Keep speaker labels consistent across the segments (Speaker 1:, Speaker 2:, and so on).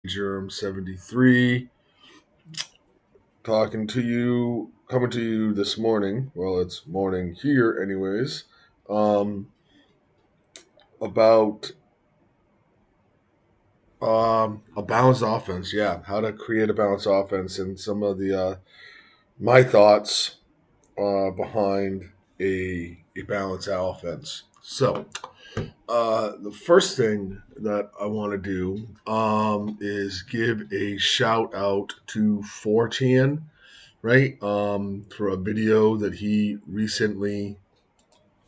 Speaker 1: AGerm 73, coming to you this morning. Well, it's morning here, anyways. Um, about a balanced offense. Yeah, how to create a balanced offense, and some of the my thoughts behind a balanced offense. So, the first thing that I want to do is give a shout out to 4chan, right? For a video that he recently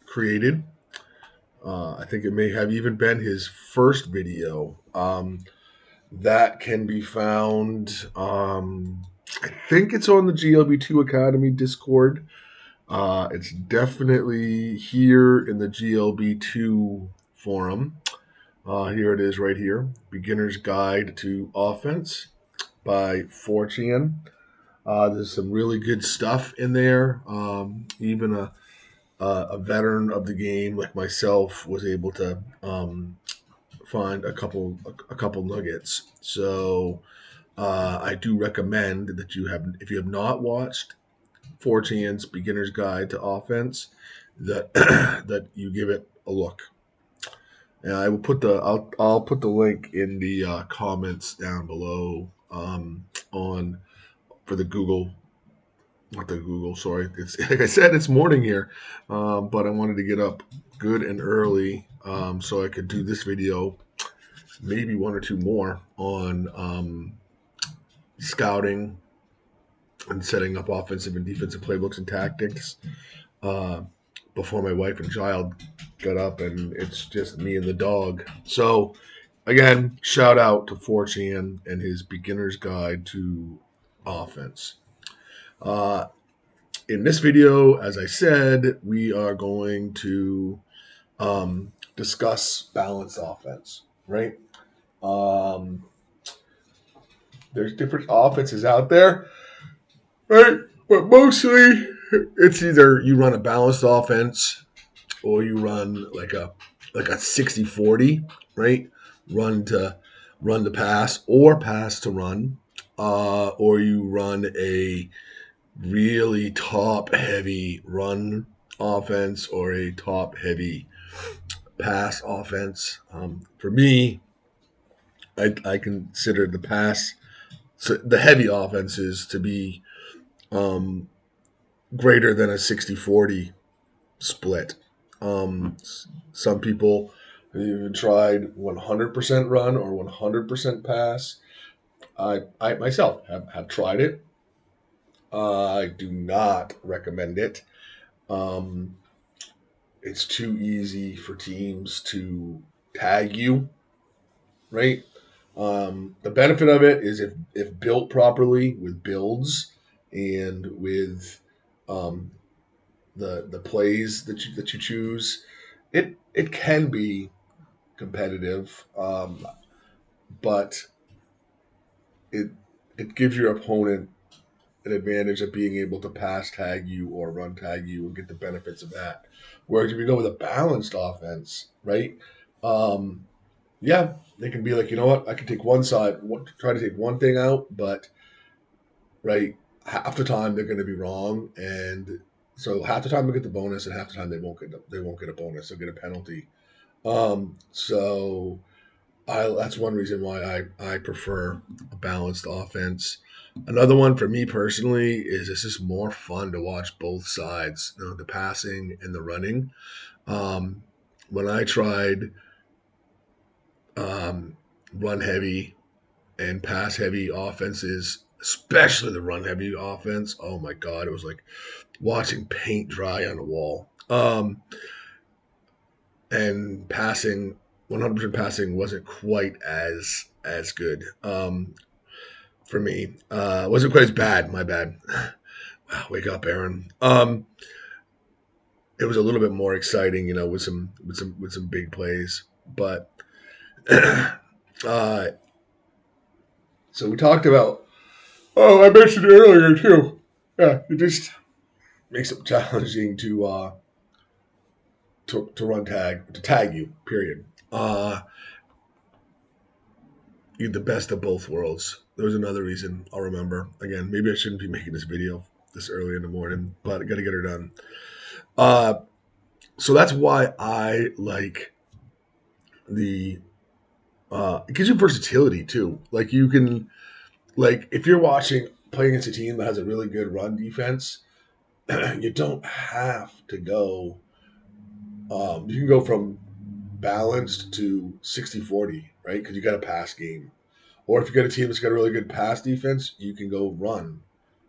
Speaker 1: created. I think it may have even been his first video. That can be found. I think it's on the GLB2 Academy Discord. It's definitely here in the GLB2 forum. Here it is right here. Beginner's Guide to Offense by 4chan. There's some really good stuff in there. Even a veteran of the game like myself was able to find a couple nuggets. So I do recommend that if you have not watched 4chan's Beginner's Guide to Offense, that that you give it a look. And I'll put the link in the comments down below on for the Google. Not the Google, sorry. It's like I said, it's morning here, but I wanted to get up good and early so I could do this video, maybe one or two more on scouting and setting up offensive and defensive playbooks and tactics uh, before my wife and child got up, and it's just me and the dog. So, again, shout out to 4chan and his Beginner's Guide to Offense. In this video, as I said, we are going to discuss balanced offense, right? Um, there's different offenses out there, right? But mostly it's either you run a balanced offense or you run like a 60-40, right? Run to run to pass or pass to run. Or you run a really top heavy run offense or a top heavy pass offense. For me, I consider the heavy offenses to be um, greater than a 60-40 split. Um, some people have even tried 100% run or 100% pass. I myself have tried it. I do not recommend it. Um, it's too easy for teams to tag you, right? The benefit of it is if built properly with builds and with um, the plays that you choose, it can be competitive, but it it gives your opponent an advantage of being able to pass tag you or run tag you and get the benefits of that. Whereas if you go with a balanced offense, right? Um, yeah, they can be like, you know what, I can take one side, try to take one thing out, but right, half the time they're going to be wrong, and so half the time they get the bonus, and half the time they won't get a bonus. They'll get a penalty. So that's one reason why I prefer a balanced offense. Another one for me personally is it's just more fun to watch both sides, the passing and the running. Um, when I tried um, run heavy and pass heavy offenses, especially the run heavy offense, oh my God, it was like watching paint dry on a wall. And passing, 100% passing wasn't quite as good for me. Wasn't quite as bad. My bad. Wow, wake up, Aaron. It was a little bit more exciting, with some big plays. But uh, so we talked about. Oh, I mentioned it earlier too. Yeah, it just makes it challenging to run tag to tag you. Period. the best of both worlds. There was another reason I'll remember. Again, maybe I shouldn't be making this video this early in the morning, but I got to get her done. Uh, so that's why I like the. It gives you versatility too. Like you can, like if you're watching playing against a team that has a really good run defense, you don't have to go. You can go from balanced to 60-40, right? Because you got a pass game. Or if you got a team that's got a really good pass defense, you can go run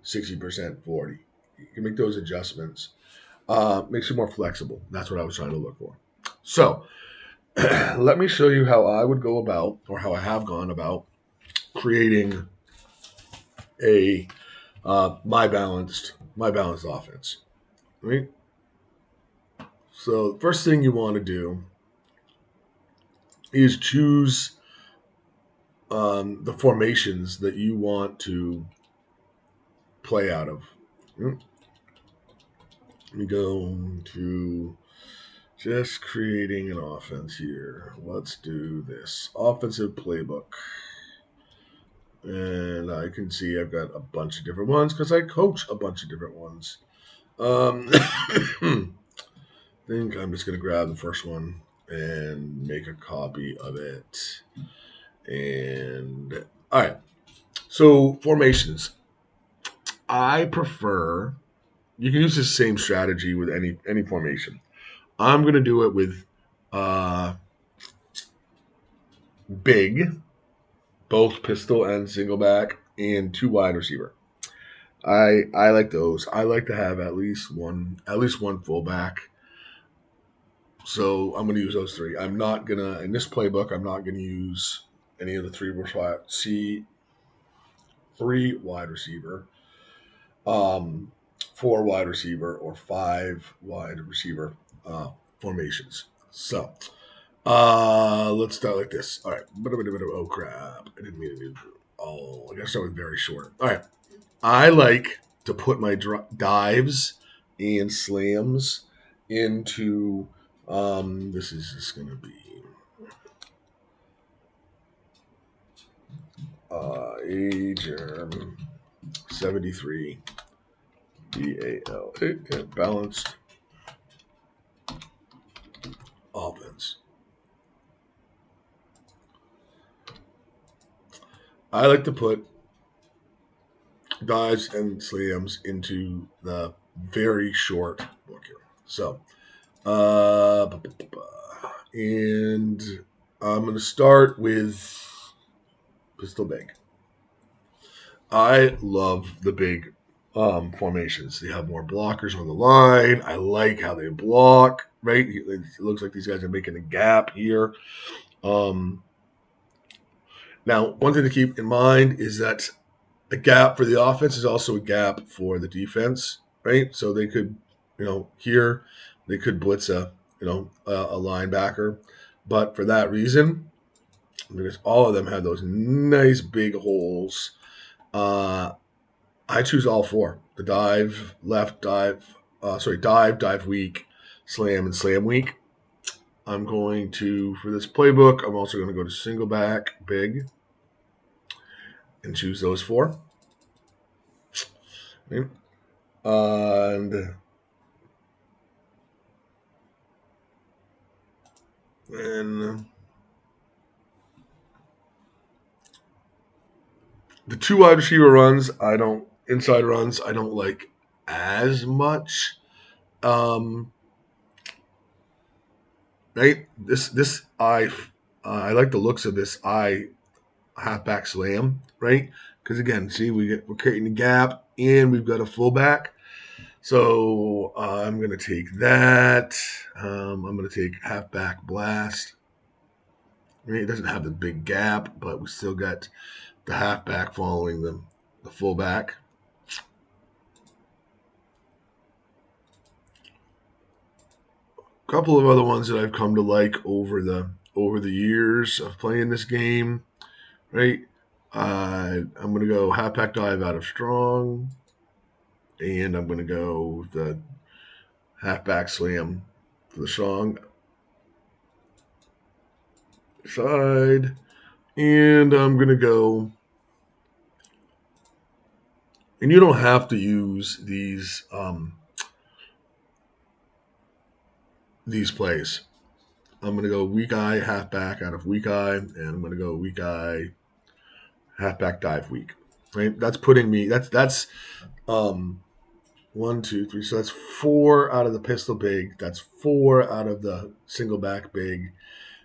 Speaker 1: 60% 40. You can make those adjustments. Makes you more flexible. That's what I was trying to look for. So let me show you how I would go about, or how I have gone about, creating a my balanced offense. Right. So the first thing you want to do is choose the formations that you want to play out of. Let me go to just creating an offense here. Let's do this offensive playbook. And I can see I've got a bunch of different ones because I coach a bunch of different ones. I think I'm just going to grab the first one and make a copy of it. And all right. So formations. I prefer, you can use the same strategy with any formation. I'm going to do it with big, both pistol and single back, and 2 wide receiver. I like those. I like to have at least one fullback. So I'm going to use those 3. I'm not gonna in this playbook. I'm not going to use any of the 3 3 wide receiver, 4 wide receiver, or 5 wide receiver formations. So let's start like this. All right. Oh crap! I didn't mean to do. Oh, I guess I was very short. All right. I like to put my dives and slams into. This is just gonna be AGerm 73 BAL balanced offense. I like to put dives and slams into the very short book here. So, and I'm going to start with pistol big. I love the big formations. They have more blockers on the line. I like how they block, right? It looks like these guys are making a gap here. Now, one thing to keep in mind is that a gap for the offense is also a gap for the defense, right? So they could, here they could blitz a linebacker, but for that reason, because all of them have those nice big holes, I choose all 4: the dive, dive weak, slam, and slam weak. I'm going to, for this playbook, I'm also going to go to single back, big, and choose those 4. Okay. And the 2 wide receiver runs, inside runs, I don't like as much. Right? I like the looks of this halfback slam, right? Because again, see, we're creating a gap and we've got a fullback. So I'm going to take that. I'm going to take halfback blast. Right? It doesn't have the big gap, but we still got the halfback following the fullback. A couple of other ones that I've come to like over the years of playing this game, right? I'm going to go halfback dive out of strong, and I'm going to go the halfback slam for the strong side, And I'm going to go, and you don't have to use these plays. I'm going to go weak eye, halfback out of weak eye, and I'm going to go weak eye, halfback, dive weak. Right? That's putting me, that's um, 1, 2, 3. So that's 4 out of the pistol big. That's 4 out of the single back big.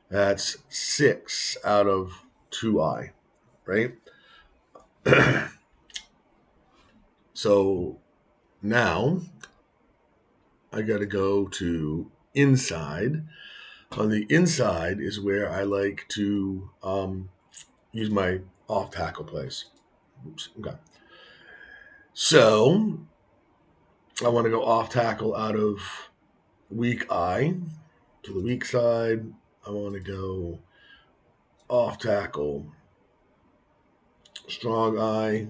Speaker 1: That's 6 out of 2i, right? So now I got to go to inside. On the inside is where I like to use my off tackle plays. Oops, okay. So I want to go off tackle out of weak eye to the weak side. I want to go off tackle, strong eye,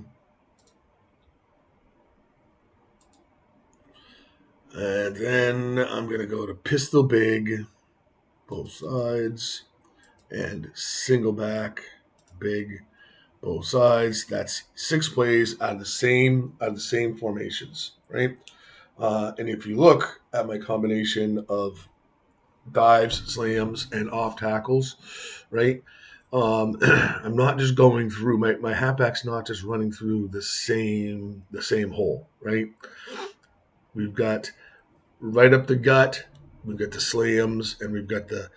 Speaker 1: and then I'm going to go to pistol big, both sides, and single back, big, both sides. That's 6 plays out of the same formations, right? And if you look at my combination of dives, slams, and off tackles, right? I'm not just going through my halfback's not just running through the same hole, right? We've got right up the gut, we've got the slams, and we've got the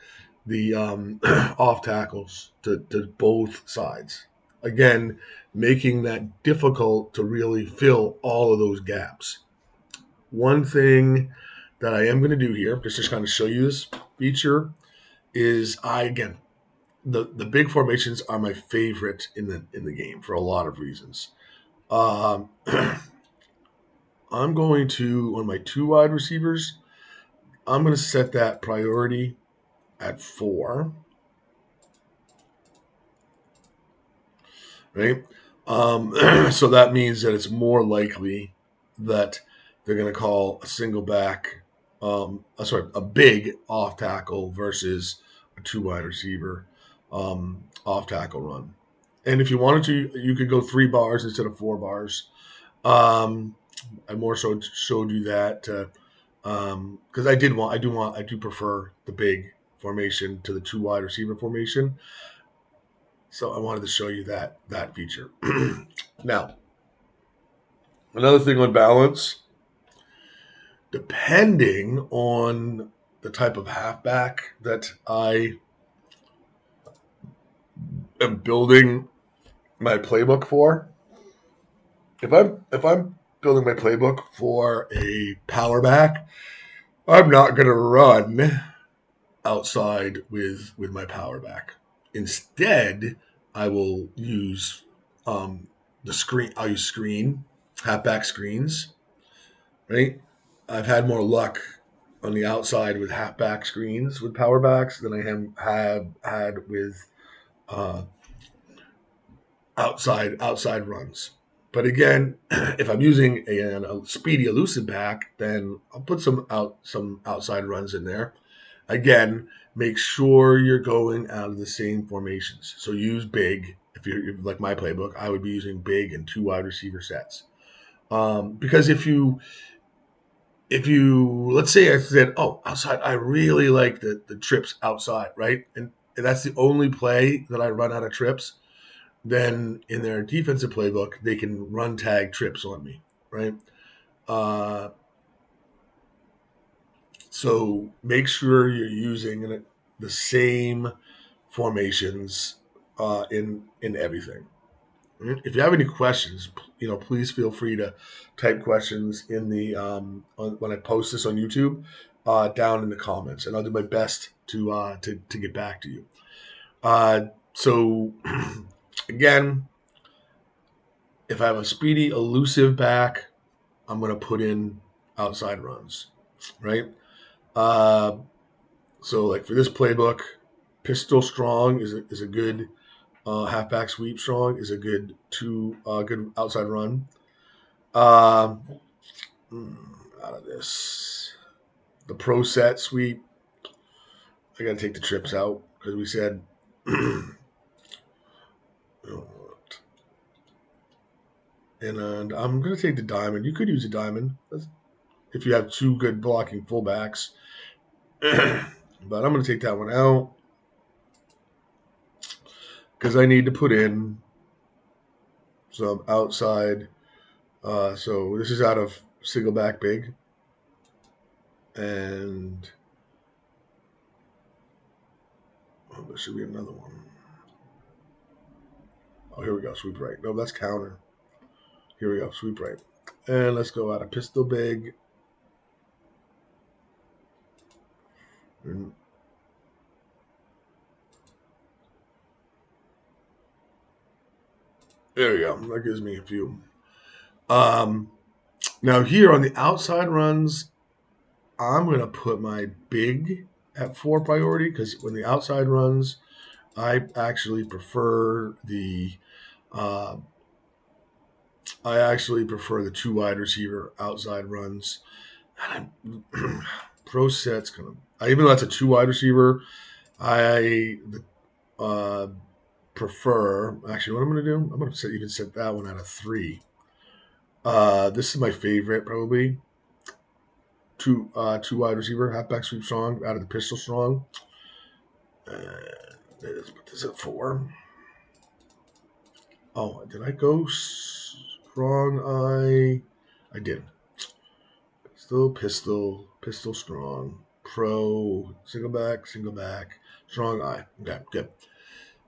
Speaker 1: off tackles to both sides. Again, making that difficult to really fill all of those gaps. One thing that I am going to do here, just to kind of show you this feature, is again the big formations are my favorite in the game for a lot of reasons. Um, I'm going to on my 2 wide receivers. I'm going to set that priority at 4, right? So that means that it's more likely that they're going to call a single back, a big off tackle versus a 2 wide receiver off tackle run. And if you wanted to, you could go 3 bars instead of 4 bars. Um, I more so showed you that because I do prefer the big formation to the 2 wide receiver formation. So I wanted to show you that feature. Now, another thing on balance, depending on the type of halfback that I am building my playbook for, if I'm building my playbook for a power back, I'm not going to run outside with my power back. Instead, I will use the screen. I'll use halfback screens, right? I've had more luck on the outside with halfback screens with power backs than I have had with uh, outside runs. But again, if I'm using a speedy elusive back, then I'll put some outside runs in there. Again, make sure you're going out of the same formations. So use big. If you're like my playbook, I would be using big and 2 wide receiver sets. Because if you let's say I said, oh, outside, I really like the trips outside, right? And that's the only play that I run out of trips. Then in their defensive playbook, they can run tag trips on me, right? Uh, so make sure you're using the same formations in everything. If you have any questions, please feel free to type questions in the when I post this on YouTube down in the comments, and I'll do my best to get back to you. So again, if I have a speedy, elusive back, I'm going to put in outside runs, right? Uh, so like for this playbook, pistol strong is a good halfback sweep strong is a good good outside run. Um, Out of this, the pro set sweep, I got to take the trips out because we said And I'm going to take the diamond. You could use a diamond if you have two good blocking fullbacks. But I'm going to take that one out because I need to put in some outside. So this is out of single back big. And there should be another one. Oh, here we go. Sweep right. No, that's counter. Here we go. Sweep right. And let's go out of pistol big. And there we go. That gives me a few. Now here on the outside runs, I'm going to put my big at 4 priority because when the outside runs, I actually prefer the two wide receiver outside runs. Pro set's kind of, even though that's a 2 wide receiver, I prefer. Actually, what I'm going to do, I'm going to even set that one at a 3. This is my favorite probably. Two wide receiver, halfback sweep strong out of the pistol strong. Let's put this at 4. Oh, did I go strong? I did. Pistol strong, pro, single back, strong eye. Okay, good.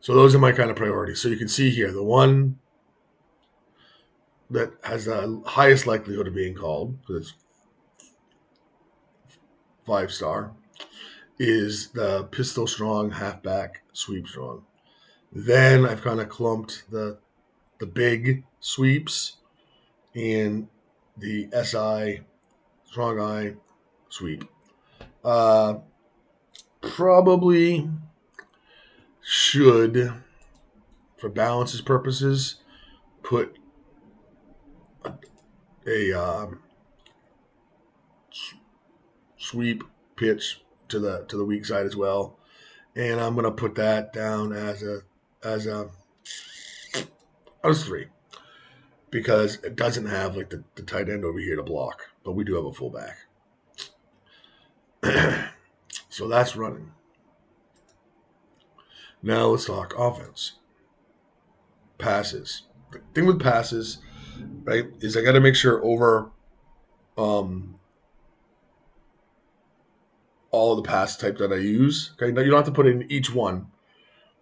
Speaker 1: So those are my kind of priorities. So you can see here, the one that has the highest likelihood of being called, because it's 5-star, is the pistol strong, halfback, sweep strong. Then I've kind of clumped the big sweeps and the SI, strong eye, sweep. Probably should, for balances purposes, put a sweep pitch to the weak side as well, and I'm gonna put that down as a 3 because it doesn't have like the tight end over here to block, but we do have a fullback. So that's running. Now let's talk offense. Passes. The thing with passes, right, is I got to make sure over all of the pass types that I use. Okay, now you don't have to put in each one,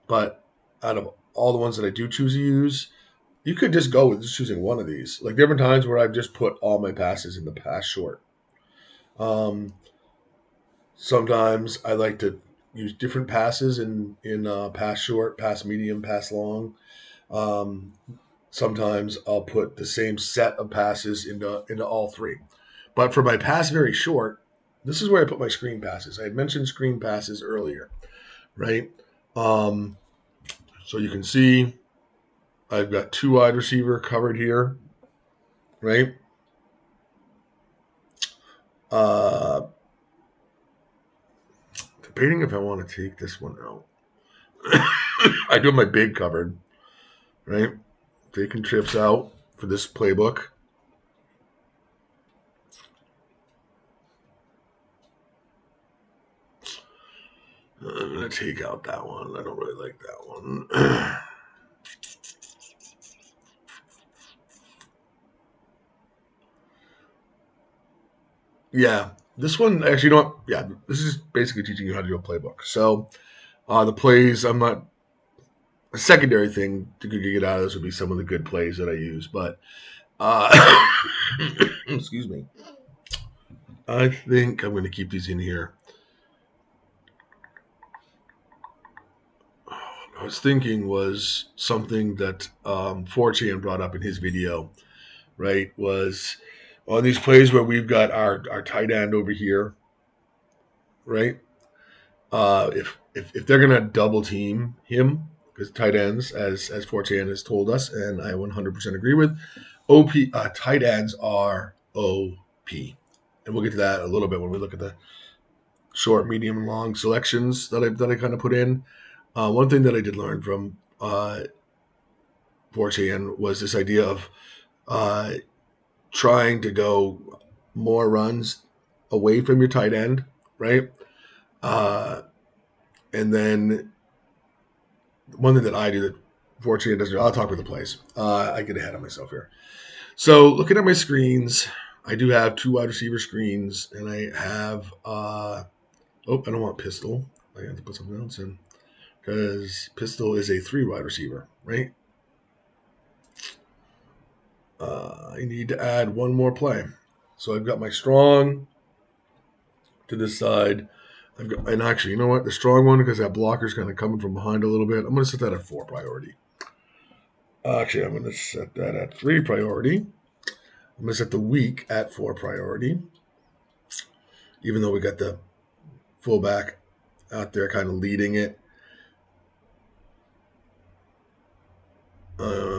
Speaker 1: but out of all the ones that I do choose to use, you could just go with just choosing one of these. Like there have been times where I've just put all my passes in the pass short. Sometimes I like to use different passes in pass short, pass medium, pass long. Sometimes I'll put the same set of passes into all 3. But for my pass very short, this is where I put my screen passes. I had mentioned screen passes earlier, right? So you can see I've got 2 wide receiver covered here, right? Debating if I want to take this one out. I do have my big covered, right? Taking trips out for this playbook. I'm going to take out that one. I don't really like that one. Yeah, this one actually don't. Yeah, this is basically teaching you how to do a playbook. So the plays, I'm not. A secondary thing to get out of this would be some of the good plays that I use, but excuse me. I think I'm going to keep these in here. I was thinking was something that 4chan brought up in his video, right? Was on these plays where we've got our tight end over here, right? If they're gonna double team him, because tight ends, as 4chan has told us, and I 100% agree with, tight ends are OP, and we'll get to that a little bit when we look at the short, medium, and long selections that I kind of put in. One thing that I did learn from 4chan was this idea of trying to go more runs away from your tight end, right? And then one thing that I do that 4chan doesn't do, I'll talk with the plays. I get ahead of myself here. So looking at my screens, I do have 2 wide receiver screens, and I have I don't want pistol. I have to put something else in because pistol is a 3 wide receiver, right? I need to add one more play. So I've got my strong to this side. And actually, you know what? The strong one, because that blocker's kind of coming from behind a little bit, I'm going to set that at 4 priority. Actually, I'm going to set that at 3 priority. I'm going to set the weak at 4 priority, even though we got the fullback out there kind of leading it.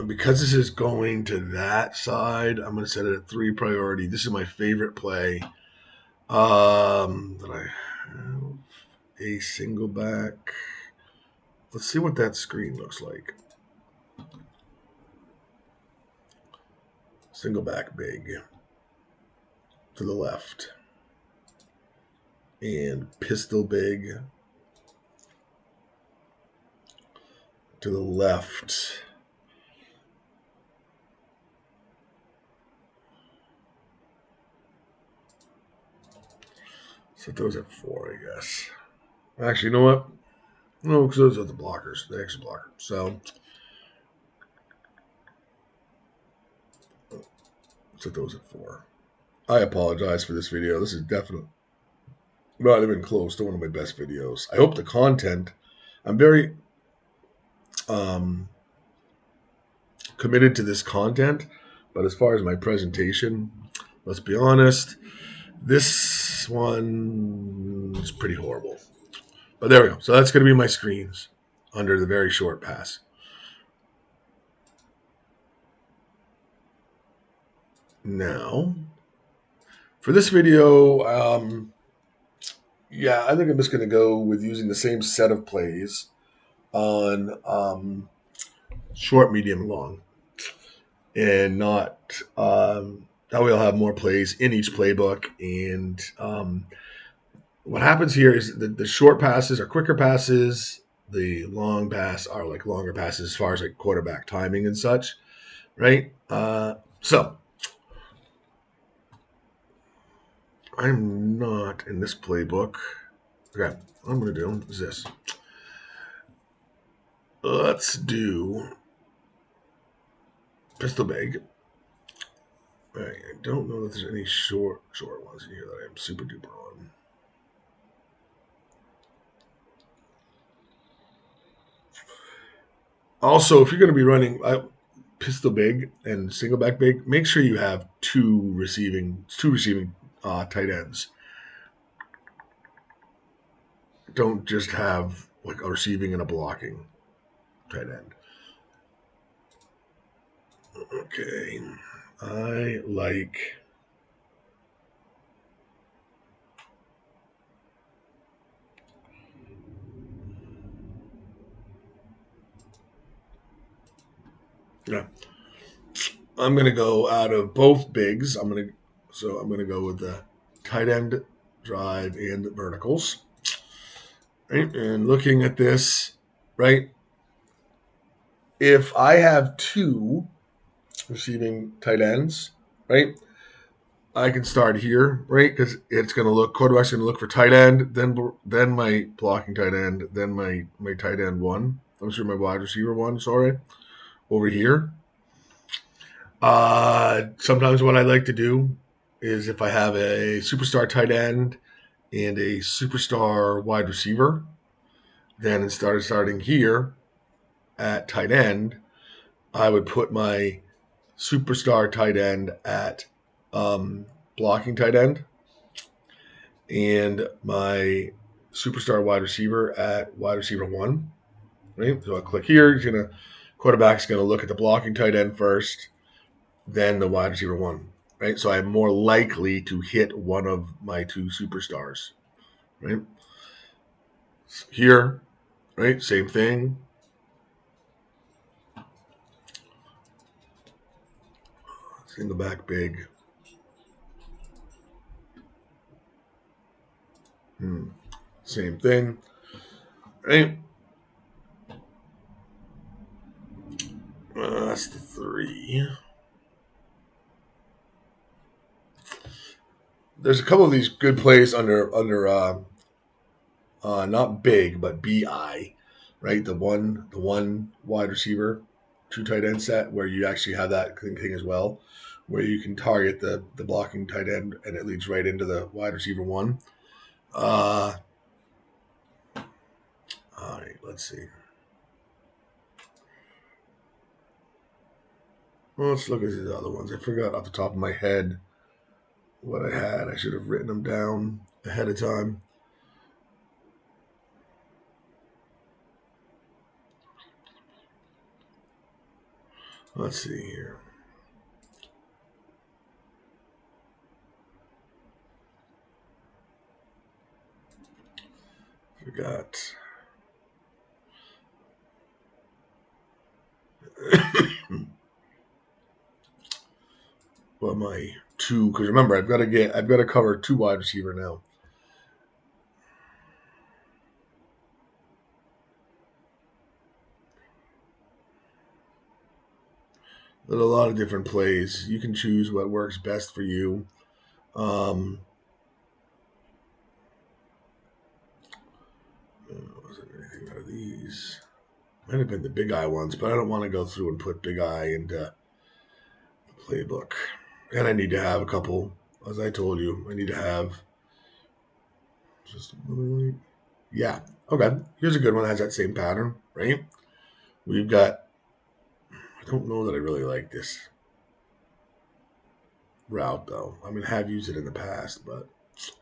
Speaker 1: Because this is going to that side, I'm going to set it at 3 priority. This is my favorite play. That I have a single back. Let's see what that screen looks like. Single back big to the left. And pistol big to the left. Set those at 4, I guess. Actually, you know what? No, because those are the blockers, the extra blocker. So set those at 4. I apologize for this video. This is definitely not even close to one of my best videos. I hope the content, I'm very committed to this content, but as far as my presentation, let's be honest, this one is pretty horrible. But there we go. So that's going to be my screens under the very short pass. Now, for this video, I think I'm just going to go with using the same set of plays on short, medium, long, and not that way I'll have more plays in each playbook. And what happens here is that the short passes are quicker passes. The long pass are like longer passes as far as like quarterback timing and such, right? So I'm not in this playbook. Okay, what I'm going to do is this. Let's do pistol bag. All right, I don't know if there's any short ones in here that I'm super duper on. Also, if you're going to be running pistol big and single back big, make sure you have two receiving tight ends. Don't just have like a receiving and a blocking tight end. Okay, I like. Yeah, I'm gonna go out of both bigs. I'm gonna go with the tight end drive and the verticals. Right, and looking at this, right, if I have 2 receiving tight ends, right, I can start here, right, because it's going to look quarterback's going to look for tight end, then my blocking tight end, then my tight end 1. I'm sorry, my wide receiver 1. Sorry, over here. Sometimes what I like to do is if I have a superstar tight end and a superstar wide receiver, then instead of starting here at tight end, I would put my superstar tight end at blocking tight end and my superstar wide receiver at wide receiver 1. Right? So I'll click here. Quarterback's going to look at the blocking tight end first, then the wide receiver 1. Right? So I'm more likely to hit one of my 2 superstars. Right? Here, right? Same thing. Single back big. Same thing. Right? That's the 3. There's a couple of these good plays under not big but BI, right? The one wide receiver, 2 tight end set where you actually have that thing as well, where you can target the blocking tight end and it leads right into the wide receiver 1. All right, let's see. Well, let's look at these other ones. I forgot off the top of my head what I had. I should have written them down ahead of time. Let's see here. Forgot. Well, my 2, because remember I've got to cover 2 wide receiver now. There's a lot of different plays. You can choose what works best for you. Wasn't anything out of these. Might have been the big eye ones, but I don't want to go through and put big eye into the playbook. And I need to have a couple, as I told you, I need to have just yeah. Okay, here's a good one that has that same pattern, right? We've got, I don't know that I really like this route though. I mean, I have used it in the past, but so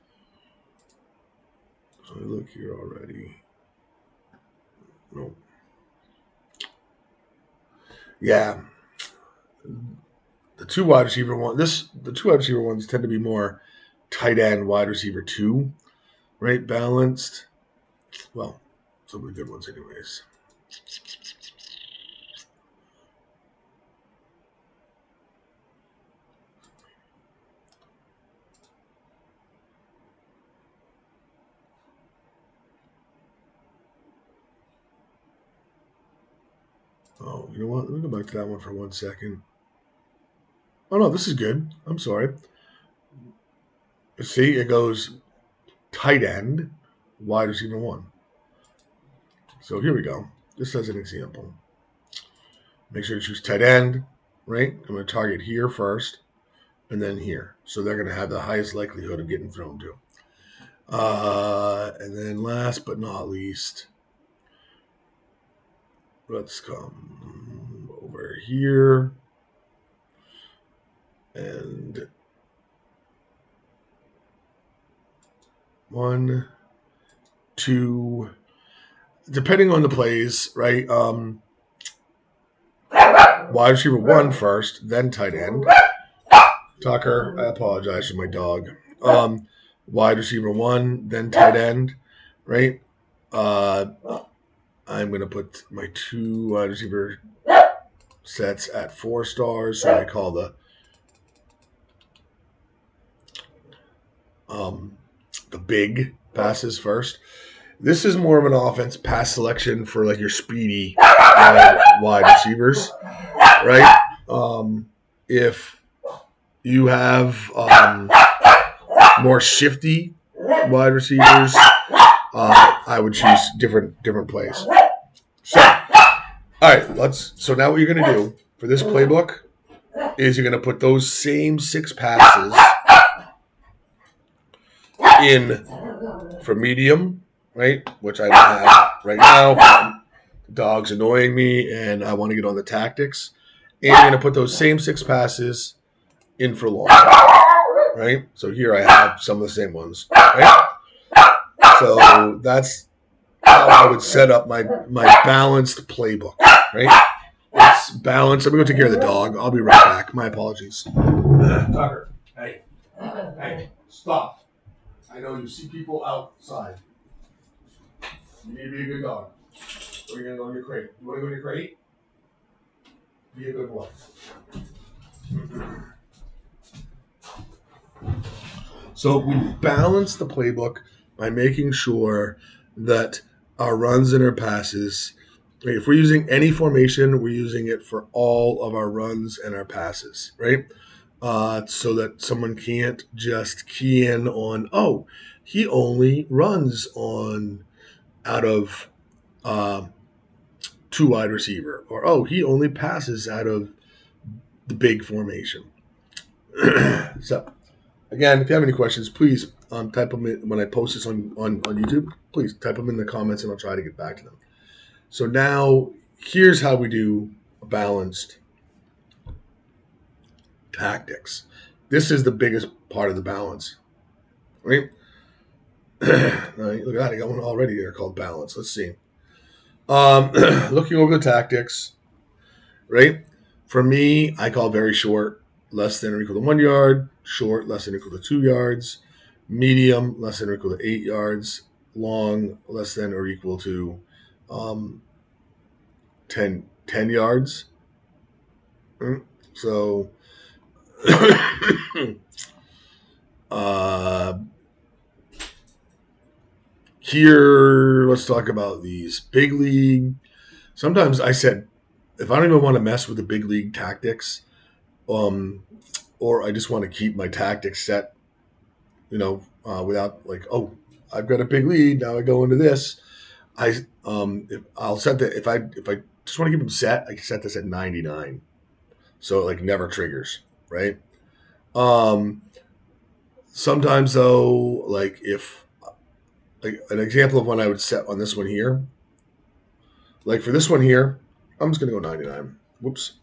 Speaker 1: I look here already. Nope. Yeah. The 2 wide receiver one. The 2 wide receiver ones tend to be more tight end wide receiver 2, right? Balanced. Well, some of the good ones, anyways. Oh, you know what? Let me go back to that one for 1 second. Oh no, this is good. I'm sorry. See, it goes tight end, wide receiver 1. So here we go. Just as an example. Make sure to choose tight end, right? I'm going to target here first, and then here. So they're going to have the highest likelihood of getting thrown to. And then last but not least, let's come over here and 1, 2, depending on the plays, right? Wide receiver 1 first, then tight end. Tucker, I apologize for my dog. Wide receiver 1, then tight end, right? I'm going to put my 2 wide receiver sets at 4 stars, so I call the big passes first. This is more of an offense pass selection for like your speedy wide receivers, right? If you have more shifty wide receivers, I would choose different plays. So, all right, so now what you're going to do for this playbook is you're going to put those same 6 passes in for medium, right? Which I don't have right now. The dog's annoying me, and I want to get on the tactics. And you're going to put those same 6 passes in for long, right? So here I have some of the same ones, right? So that's how I would set up my balanced playbook, right? It's balanced. I'm going to go take care of the dog. I'll be right back. My apologies. Tucker, hey, stop. I know you see people outside. You need to be a good dog. Or you're going to go in your crate. You want to go in your crate? Be a good boy. So we balance the playbook by making sure that our runs and our passes, if we're using any formation, we're using it for all of our runs and our passes, right? So that someone can't just key in on, oh, he only runs on out of uh, two wide receiver, or oh, he only passes out of the big formation. So, again, if you have any questions, please type them in when I post this on YouTube. Please type them in the comments, and I'll try to get back to them. So now, here's how we do a balanced tactics. This is the biggest part of the balance, right? Look at that, I got one already there called balance. Let's see. Looking over the tactics, right? For me, I call very short, less than or equal to 1 yard, short, less than or equal to 2 yards, medium, less than or equal to 8 yards, long, less than or equal to um, 10 yards. So, here, let's talk about these big league. Sometimes I said, if I don't even want to mess with the big league tactics, or I just want to keep my tactics set, without like, oh, I've got a big lead, now I go into this. I'll set that if I just want to keep them set, I can set this at 99, so it like never triggers, right? Sometimes though, like if like an example of when I would set on this one here, like for this one here, I'm just gonna go 99. Whoops,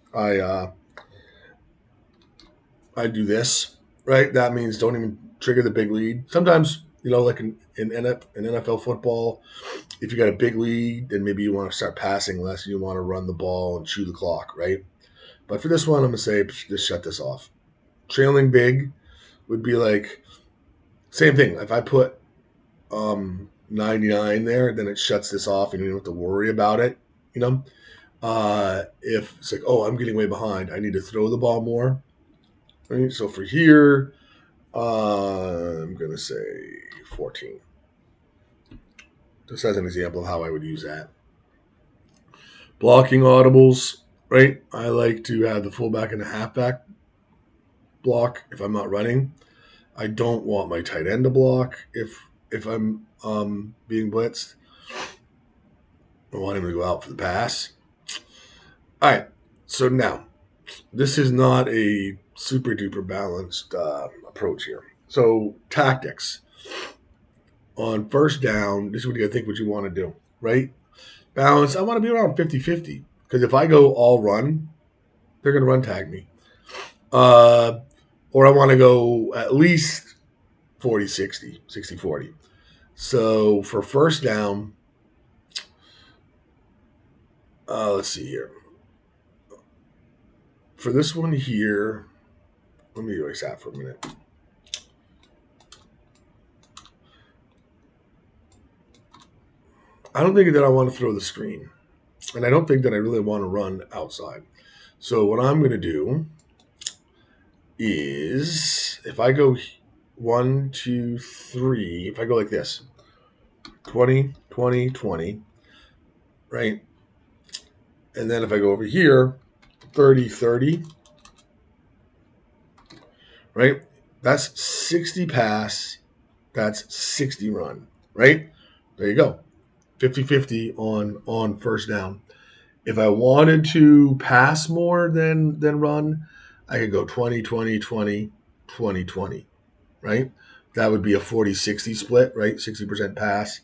Speaker 1: I do this, right? That means don't even trigger the big lead. Sometimes, like in NFL football, if you got a big lead, then maybe you want to start passing less and you want to run the ball and chew the clock, right? But for this one, I'm going to say just shut this off. Trailing big would be like, same thing. If I put 99 there, then it shuts this off and you don't have to worry about it, if it's like, oh, I'm getting way behind, I need to throw the ball more. Right? So for here, I'm going to say 14. Just as an example of how I would use that. Blocking audibles, right? I like to have the fullback and the halfback block if I'm not running. I don't want my tight end to block if I'm being blitzed. I want him to go out for the pass. All right, so now this is not a super duper balanced approach here. So tactics on first down, this is what you got to think what you want to do, right? Balance, I want to be around 50-50 because if I go all run, they're going to run tag me. Or I want to go at least 40-60, 60-40. So for first down, let's see here. For this one here, let me erase that for a minute. I don't think that I want to throw the screen. And I don't think that I really want to run outside. So what I'm going to do is if I go 1, 2, 3, if I go like this, 20, 20, 20, right? And then if I go over here, 30, 30, right? That's 60 pass. That's 60 run, right? There you go. 50-50 on first down. If I wanted to pass more than run, I could go 20, 20, 20, 20, 20, right? That would be a 40-60 split, right? 60% pass,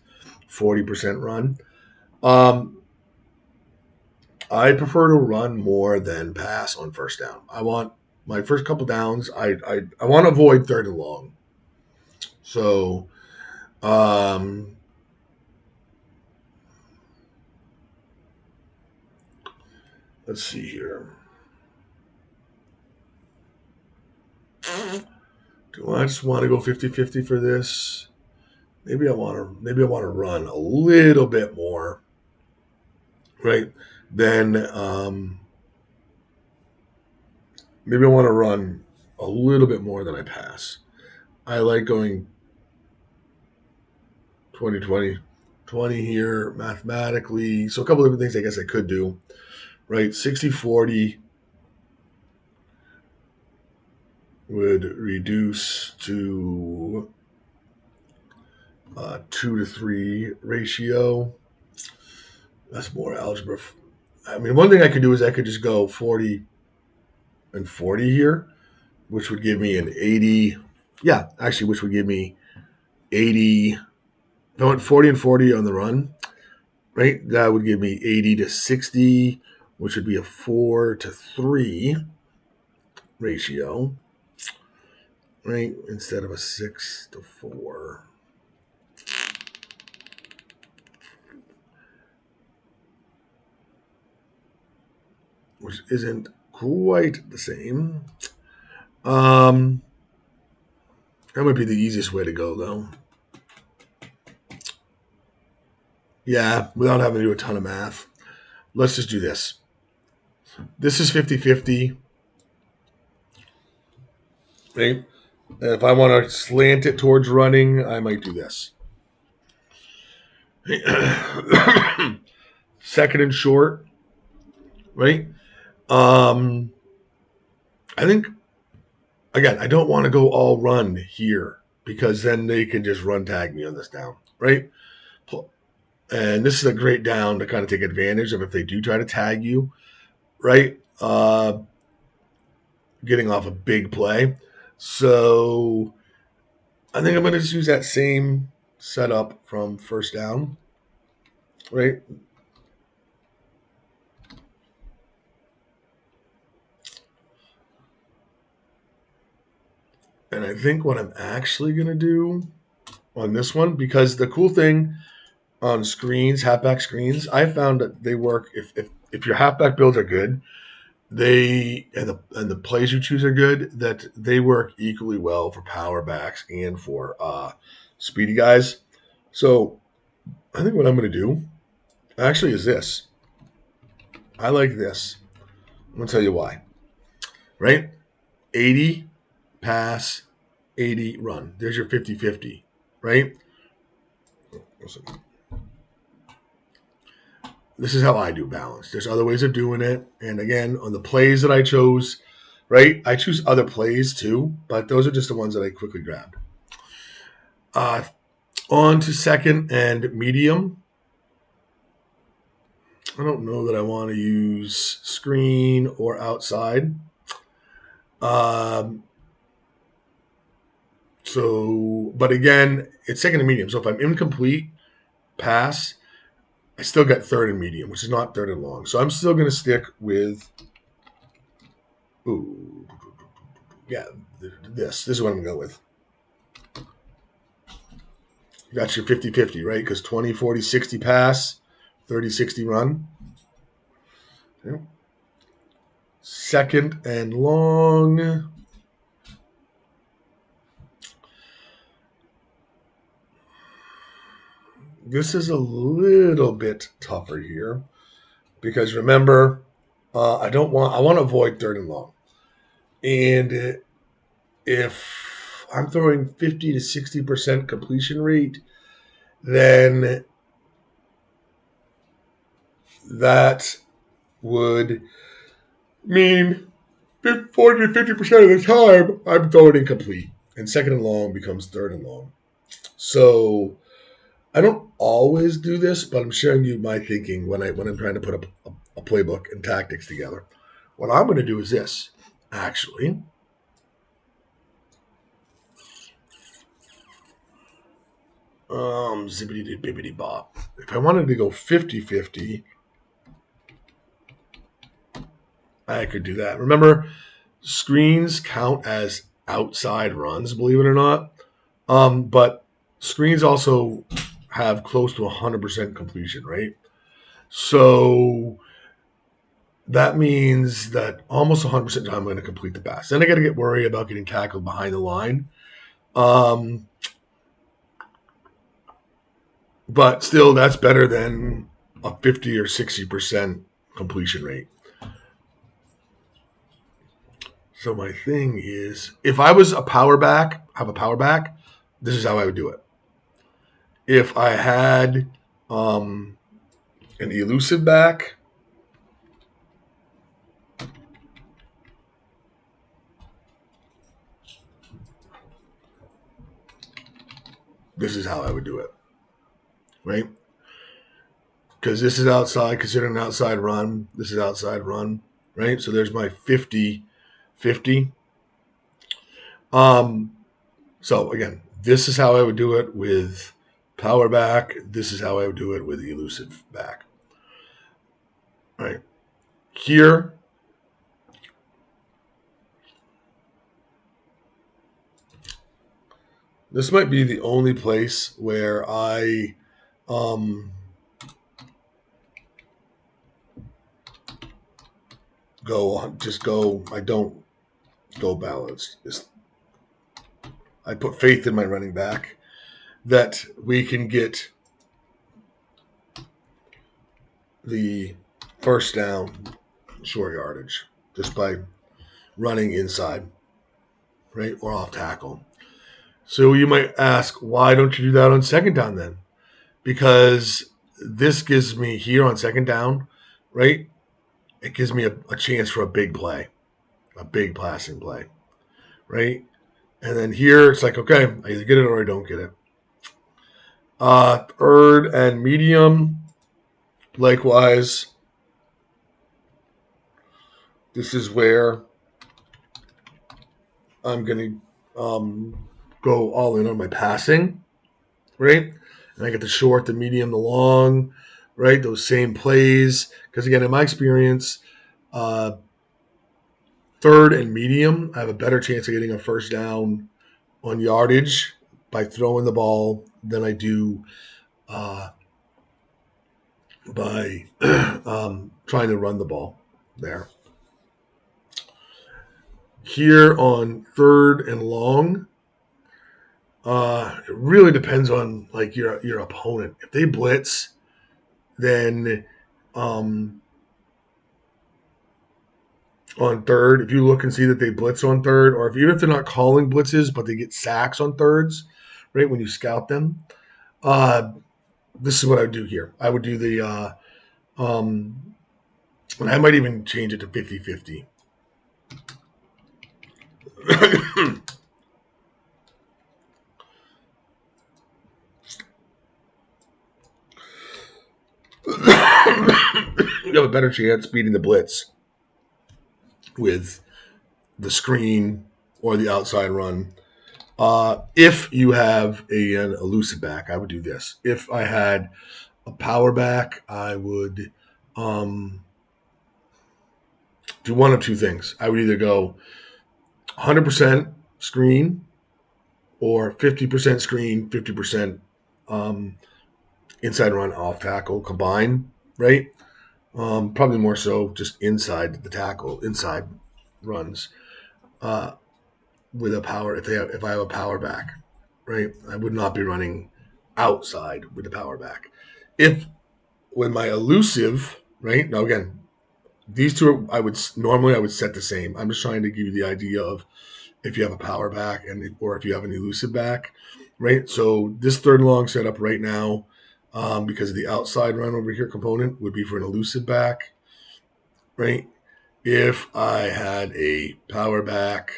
Speaker 1: 40% run. I prefer to run more than pass on first down. I want my first couple downs, I want to avoid third and long. So, let's see here. Do I just want to go 50-50 for this? Maybe I want to run a little bit more, right? Then maybe I want to run a little bit more than I pass. I like going 20-20. 20 here mathematically. So a couple different things I guess I could do. Right? 60-40 would reduce to 2-to-3 ratio. That's more algebra. I mean, one thing I could do is I could just go 40 and 40 here, which would give me an 80. Yeah, actually, which would give me 80. I went 40 and 40 on the run, right? That would give me 80-60, which would be a 4-to-3 ratio, right? Instead of a 6-to-4. Which isn't quite the same. That might be the easiest way to go, though. Yeah, without having to do a ton of math. Let's just do this. This is 50-50. Right? And if I want to slant it towards running, I might do this. Second and short. Right? I think, again, I don't want to go all run here because then they can just run tag me on this down. Right? And this is a great down to kind of take advantage of if they do try to tag you, right? Getting off a big play. So I think I'm going to just use that same setup from first down, right? And I think what I'm actually going to do on this one, because the cool thing on screens, halfback screens, I found that they work if your halfback builds are good, they and the plays you choose are good, that they work equally well for power backs and for speedy guys. So I think what I'm going to do actually is this. I like this. I'm going to tell you why. Right? 80 pass, 80 run. There's your 50-50. Right? This is how I do balance. There's other ways of doing it. And again, on the plays that I chose, right? I choose other plays too, but those are just the ones that I quickly grabbed. On to second and medium. I don't know that I want to use screen or outside. But again, it's second and medium. So if I'm incomplete pass, I still get third and medium, which is not third and long. So I'm still going to stick with, this. This is what I'm going to go with. That's your 50-50, right? Because 20, 40, 60 pass, 30, 60 run. Okay. Second and long. This is a little bit tougher here because remember, I want to avoid third and long. And if I'm throwing 50-60% completion rate, then that would mean 40-50% of the time I'm throwing incomplete. And second and long becomes third and long. So I don't always do this, but I'm sharing you my thinking when I'm trying to put a playbook and tactics together. What I'm going to do is this, actually. Zippity bibbity bop. If I wanted to go 50-50, I could do that. Remember, screens count as outside runs, believe it or not. But screens also have close to 100% completion, right? So that means that almost 100% of the time I'm going to complete the pass. Then I got to get worried about getting tackled behind the line. But still, that's better than a 50 or 60% completion rate. So my thing is, if I was a power back, have a power back, this is how I would do it. If I had an elusive back, this is how I would do it, right? Because this is outside, considered an outside run. This is outside run, right? So there's my 50, 50. So again, this is how I would do it with power back. This is how I would do it with elusive back. Right here, this might be the only place where I I don't go balanced. I put faith in my running back that we can get the first down short yardage just by running inside, right, or off tackle. So you might ask, why don't you do that on second down then? Because this gives me here on second down, right? It gives me a chance for a big play, a big passing play, right? And then here it's like, okay, I either get it or I don't get it. Third and medium, likewise. This is where I'm going to go all in on my passing, right? And I get the short, the medium, the long, right? Those same plays. Because again, in my experience, third and medium, I have a better chance of getting a first down on yardage by throwing the ball than I do by trying to run the ball there. Here on third and long, it really depends on like your opponent. If they blitz, then on third, if you look and see that they blitz on third, or even if they're not calling blitzes but they get sacks on thirds, right, when you scout them, this is what I would do here. I would do the and I might even change it to 50-50. You have a better chance beating the blitz with the screen or the outside run. If you have an elusive back, I would do this. If I had a power back, I would do one of two things. I would either go 100% screen or 50% screen, 50% inside run off tackle combined, right? Probably more so just inside the tackle, inside runs with a power. If I have a power back, right, I would not be running outside with the power back. If with my elusive, right now again, these two I would set the same. I'm just trying to give you the idea of if you have a power back or if you have an elusive back, right? So this third and long setup right now, because of the outside run over here component, would be for an elusive back, right? If I had a power back,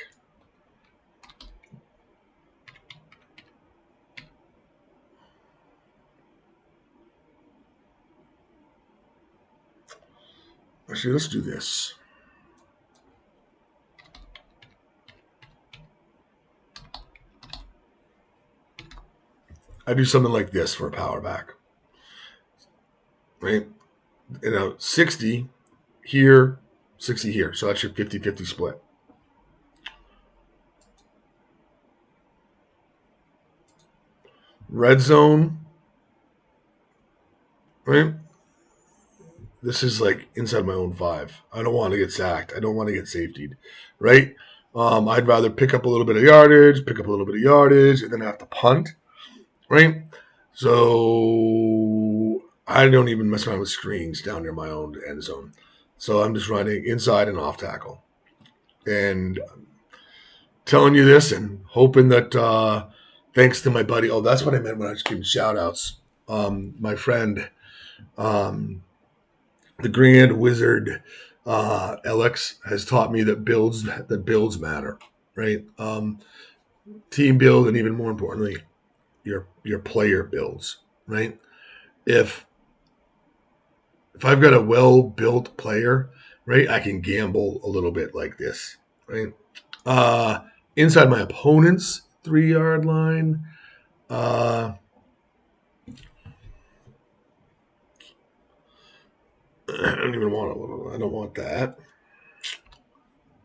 Speaker 1: actually, let's do this. I do something like this for a power back, right? 60 here, 60 here. So that's your 50-50 split. Red zone, right? This is like inside my own 5. I don't want to get sacked. I don't want to get safetied, right? I'd rather pick up a little bit of yardage, and then have to punt, right? So I don't even mess around with screens down near my own end zone. So I'm just running inside and off tackle. And telling you this and hoping that thanks to my buddy. Oh, that's what I meant when I was giving shout outs. My friend, um, the Grand Wizard, Alex, has taught me that builds matter, right? Team build, and even more importantly, your player builds, right? If I've got a well built player, right, I can gamble a little bit like this, right? Uh, Inside my opponent's 3 yard line, I don't even want a little. I don't want that.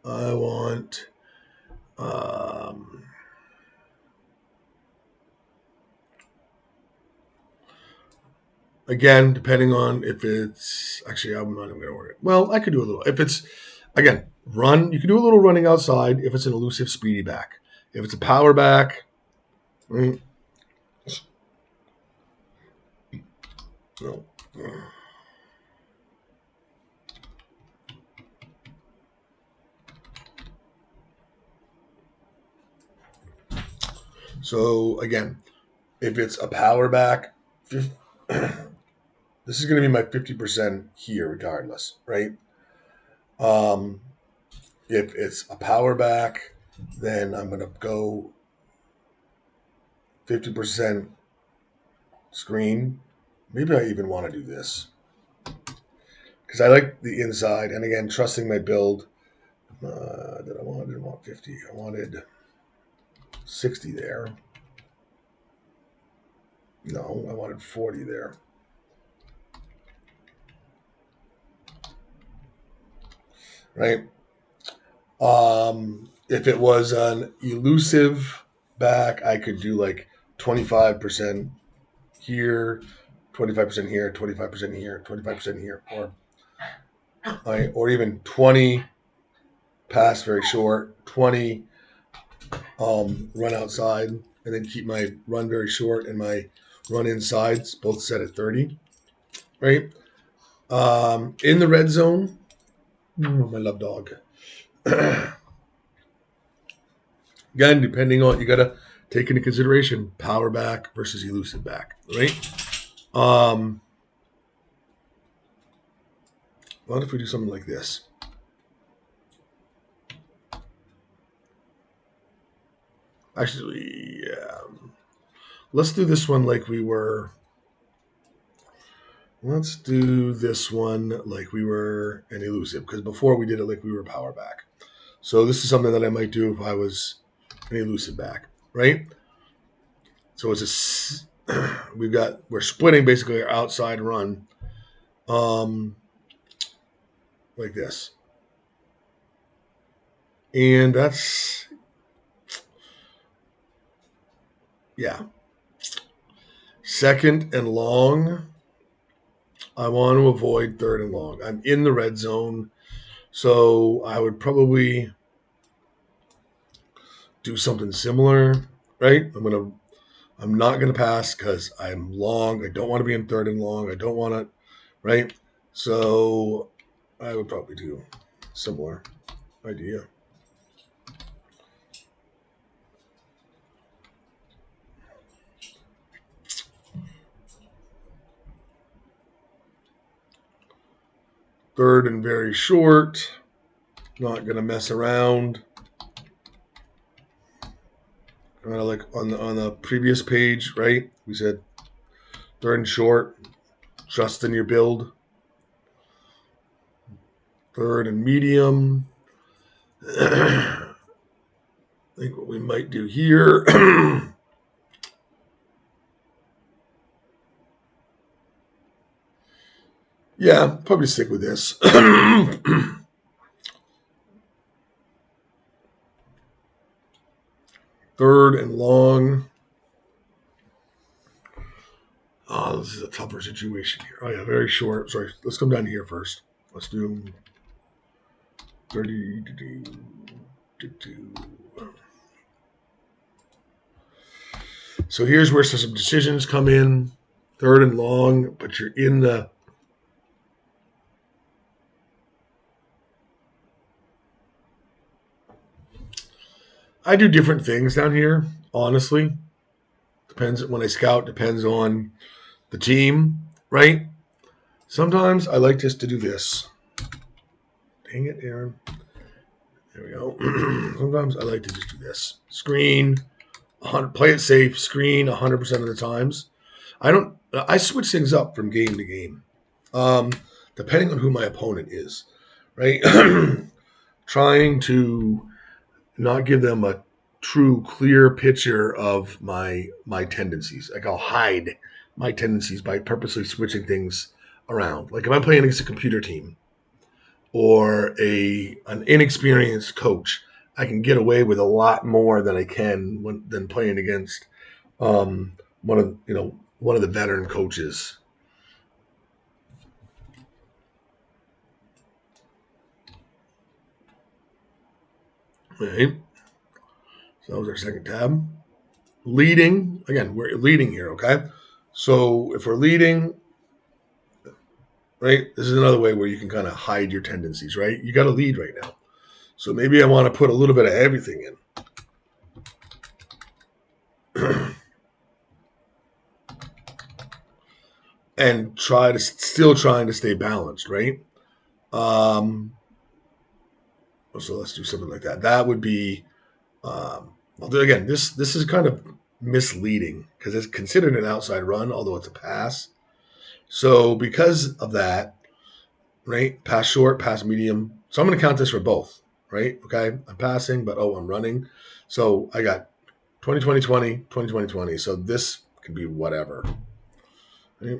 Speaker 1: I want. Um, Again, depending on if it's actually, I'm not even going to worry. Well, I could do a little. If it's again run, you can do a little running outside. If it's an elusive speedy back, if it's a power back, right? No. So again, if it's a power back, this is going to be my 50% here, regardless, right? Um, if it's a power back, then I'm going to go 50% screen. Maybe I even want to do this because I like the inside. And again, trusting my build. I didn't want 50. I wanted 60 there. No, I wanted 40 there. Right? If it was an elusive back, I could do like 25% here, 25% here, 25% here, 25% here, or even 20 pass very short, 20 run outside, and then keep my run very short and my run insides both set at 30, right? In the red zone, my love dog. Again, depending on, you got to take into consideration power back versus elusive back, right? What if we do something like this? Actually, let's do this one like we were. Let's do this one like we were an elusive, because before we did it like we were power back. So this is something that I might do if I was an elusive back, right? So it's we're splitting basically our outside run, like this, and that's second and long. I want to avoid third and long. I'm in the red zone, so I would probably do something similar, right? I'm not gonna pass because I'm long. I don't want to be in third and long. I don't want to, right? So I would probably do similar idea. Third and very short. Not gonna mess around. Kind of like on the previous page, right? We said third and short. Trust in your build. Third and medium. I think what we might do here. Yeah, probably stick with this. Third and long. Oh, this is a tougher situation here. Oh, yeah, very short. Sorry, let's come down here first. Let's do 30. So here's where some decisions come in. Third and long, but you're in the. I do different things down here, honestly. Depends when I scout, depends on the team, right? Sometimes I like just to do this. Dang it, Aaron. There we go. Sometimes I like to just do this. Screen, play it safe, screen 100% of the times. I switch things up from game to game, depending on who my opponent is, right? Trying to not give them a true, clear picture of my tendencies. Like I'll hide my tendencies by purposely switching things around. Like if I'm playing against a computer team or an inexperienced coach, I can get away with a lot more than I can than playing against one of the veteran coaches. Right. So that was our second tab. Leading again. We're leading here. Okay. So if we're leading, right, this is another way where you can kind of hide your tendencies. Right. You got to lead right now. So maybe I want to put a little bit of everything in. And trying to stay balanced, right? So let's do something like that. That would be, well, again, this is kind of misleading because it's considered an outside run, although it's a pass. So because of that, right, pass short, pass medium. So I'm going to count this for both, right? Okay, I'm passing, but I'm running. So I got 20, 20, 20, 20, 20, 20. So this could be whatever. Right?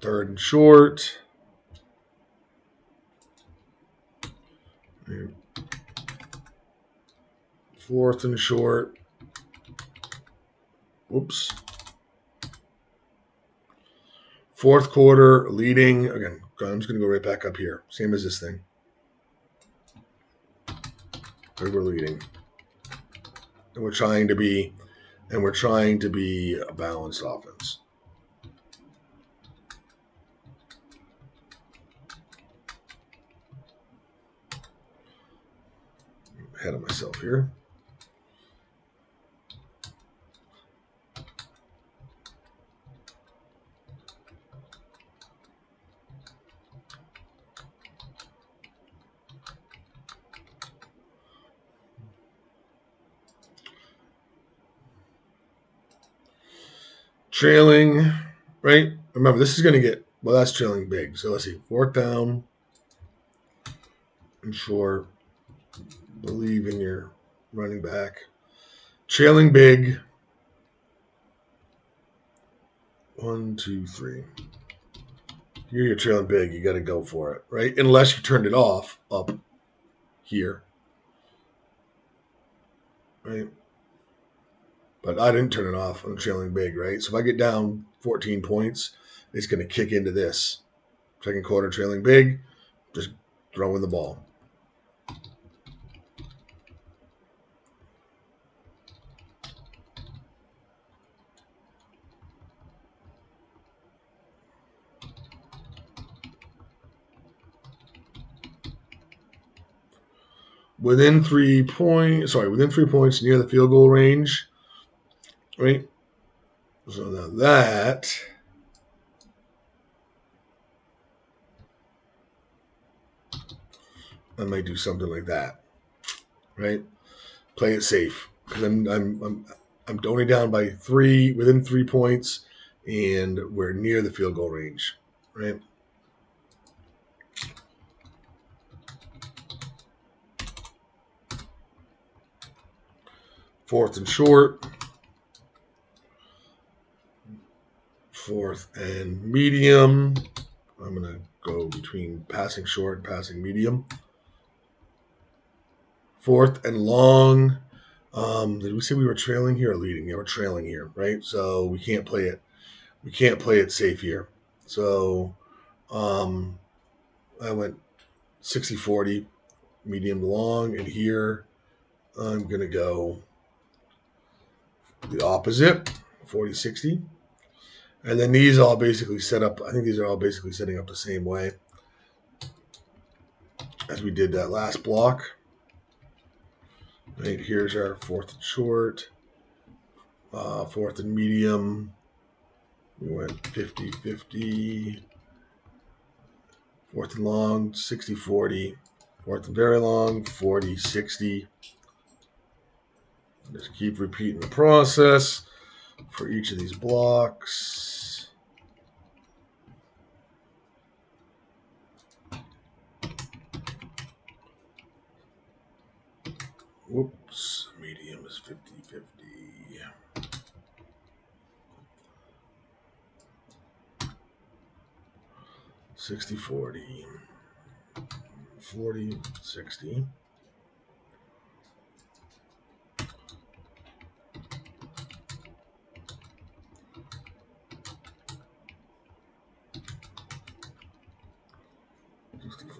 Speaker 1: Third and short. Right? Fourth and short. Whoops. Fourth quarter, leading. Again, I'm just going to go right back up here. Same as this thing. Third, we're leading. And we're trying to be a balanced offense. Ahead of myself here. Trailing, right? Remember, this is going to get, well, that's trailing big. So let's see. Fourth down and short. Believe in your running back. Trailing big. 1, 2, 3. Here you're trailing big. You got to go for it, right? Unless you turned it off up here, right? But I didn't turn it off. I'm trailing big, right? So if I get down 14 points, it's going to kick into this. Second quarter, trailing big, just throwing the ball. Within 3 points near the field goal range, right? So now that I might do something like that, right? Play it safe because I'm only down by 3 within 3 points, and we're near the field goal range, right? Fourth and short. Fourth and medium. I'm going to go between passing short and passing medium. Fourth and long. Did we say we were trailing here or leading? Yeah, we're trailing here, right? So we can't play it. We can't play it safe here. So I went 60-40, medium to long, and here I'm going to go the opposite, 40-60. And then these all basically set up, I think these are all basically setting up the same way as we did that last block. Right, here's our fourth and short, fourth and medium. We went 50-50. Fourth and long, 60-40. Fourth and very long, 40-60. Just keep repeating the process for each of these blocks. Whoops, medium is 50-50. 60-40. 40-60.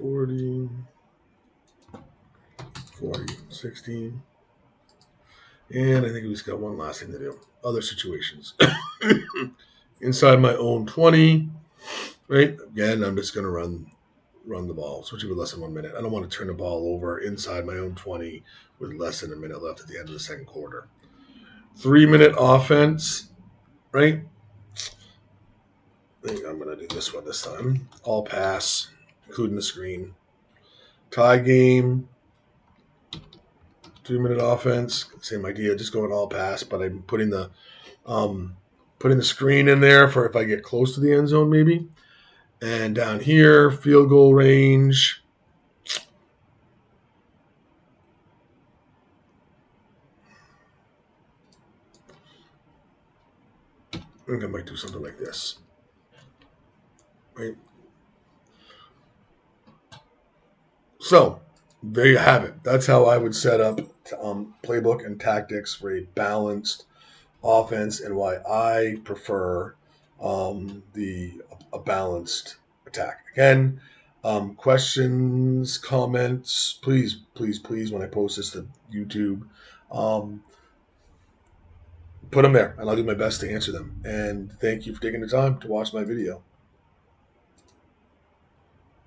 Speaker 1: $40, 40, 60. And I think we just got one last thing to do. Other situations. Inside my own 20, right? Again, I'm just going to run the ball, especially with less than 1 minute. I don't want to turn the ball over inside my own 20 with less than a minute left at the end of the second quarter. 3-minute offense, right? I think I'm going to do this one this time. All pass, including the screen. Tie game. 3-minute offense, same idea, just going all pass, but I'm putting the screen in there for if I get close to the end zone, maybe. And down here, field goal range. I think I might do something like this. Right? So, there you have it. That's how I would set up playbook and tactics for a balanced offense, and why I prefer a balanced attack. Again, questions, comments, please, when I post this to YouTube, put them there, and I'll do my best to answer them. And thank you for taking the time to watch my video.